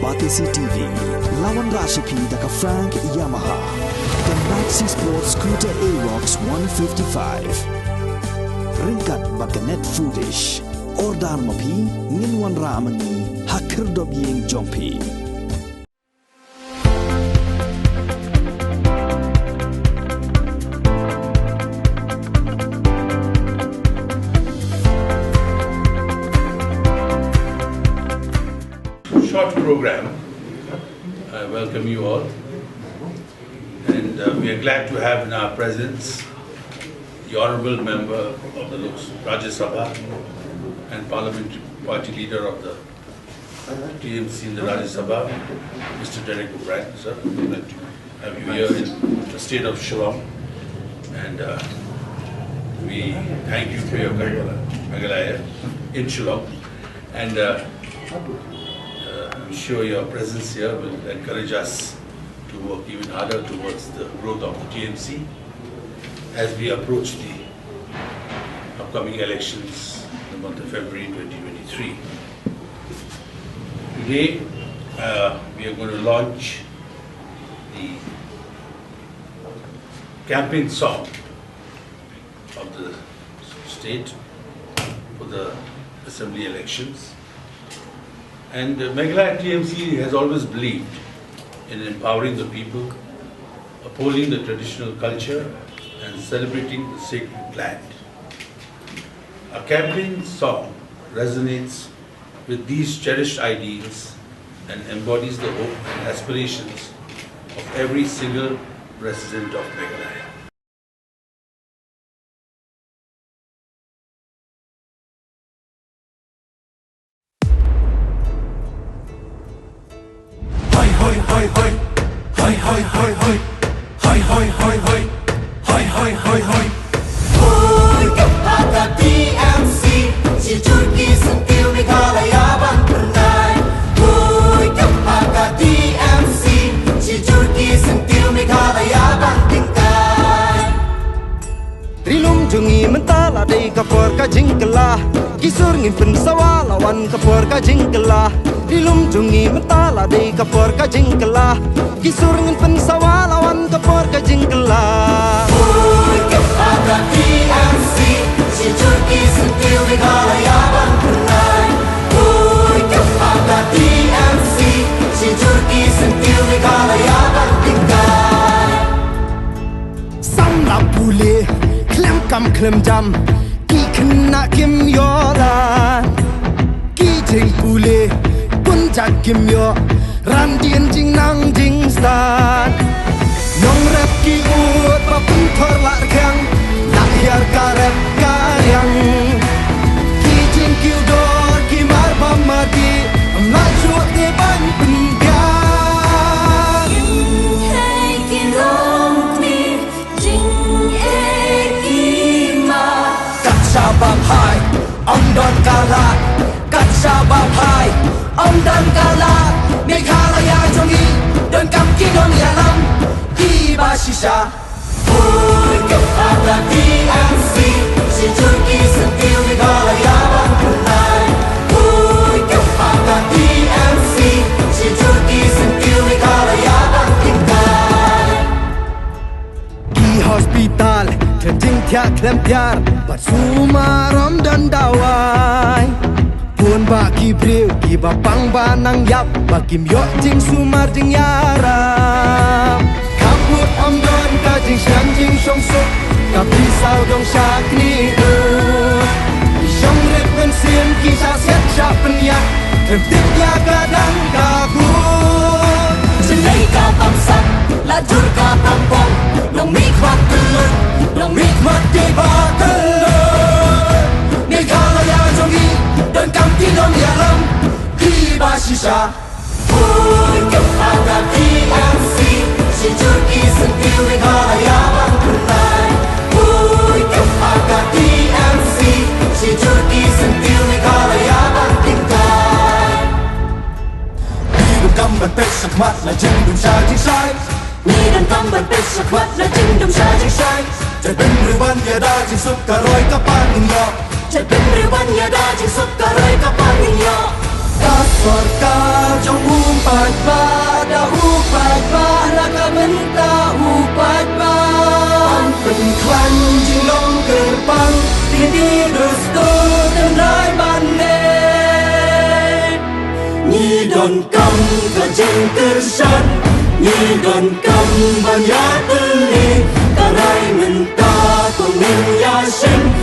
Batisi TV, lawan Rashipi daka Frank Yamaha, the Maxi Sports Scooter Arox 155. Ringkat baka net foodish, ordar mapi, ninwan ramani, hakir dobyeng jompi. Short program. I welcome you all, and we are glad to have in our presence the honourable member of the Rajya Sabha and parliamentary party leader of the TMC in the Rajya Sabha, Mr. Derek O'Brien. Sir, we'd like to have you here in the state of Shillong, and we thank you for your Meghalaya in Shillong, and I'm sure your presence here will encourage us to work even harder towards the growth of the TMC as we approach the upcoming elections in the month of February 2023. Today, we are going to launch the campaign song of the state for the assembly elections. And Meghalaya TMC has always believed in empowering the people, upholding the traditional culture, and celebrating the sacred land. Our campaign song resonates with these cherished ideals and embodies the hope and aspirations of every single resident of Meghalaya. Hoi hoi hoi hoi hoi hoi hoi hoi hoi hoi hoi hoi hoi hoi hoi kepada TMC si Turki sentil Meghalaya bangkernai hoi kepada TMC si Turki sentil Meghalaya bangtingkai Trilum jungi mentala dei kapor ka jingkelah kisur ngin pensawa lawan kapor ka jingkelah Dilum jungi mentala dei kapor ka jingkelah kisur ngin pensawa lawan kapor ka jingkelah hoi kepada TMC si Turki sentil Meghalaya bangkernai hoi kepada TMC si Turki sentil Meghalaya bangtingkai Samla pulih klem kam klem jam ki kena kim yola ki jing pulih Punjak kim yo Randien jing nang jing stan Nong rap ki ut pa pun thor lak kang Nak hiar ka rap karyang Ki jing kiu dor ki mar pa mati Am la chuot ni ban pengyang Kim hei ki long ni Jing e ki ma Kat sabab hai Om don kalat Kat sabab hai Om dan kalah Meghalaya jongi Dan kamki non Ïalap Di basisha hoi kepada TMC si Turki sentil Meghalaya bangkernai hoi kepada TMC si Turki sentil Meghalaya bangkingkai Di hospital Terjing tiak klem piar Bat sumarom dan dawai Pun baki bril ki bapang banang yap bakim yok jing sumar jing yaram kaput om don ka jing shan jing song sok ka pisau dong syak ni Shong red pen sien ki sa siat syak penyak tertib ya kadang kabut Senai ka pamsak Lajur ka pampong Nong mikmat telur Nong mikmat di batelur Meghalaya jongi dan kamki non Ïalap di basisha hoi kepada TMC si Turki sentil Meghalaya bangkernai hoi kepada TMC si Turki sentil Meghalaya bangkingkai Ni dan kamban pet sakmat la jing dum sha jing sai Ni dan kamban pet sakmat la jing dum sha jing sai Jai ben riban ya da jing sup ka roi ka pan yo Jai ben riban ya da jing sup ka roi ka pan yo Ka sorka jong umpa vang Titi dustu tenrai bande Nhi đồn cầm và trên tư sân Nhi đồn cầm và nhà tư ly Ta rai mình ta cùng mình ya sinh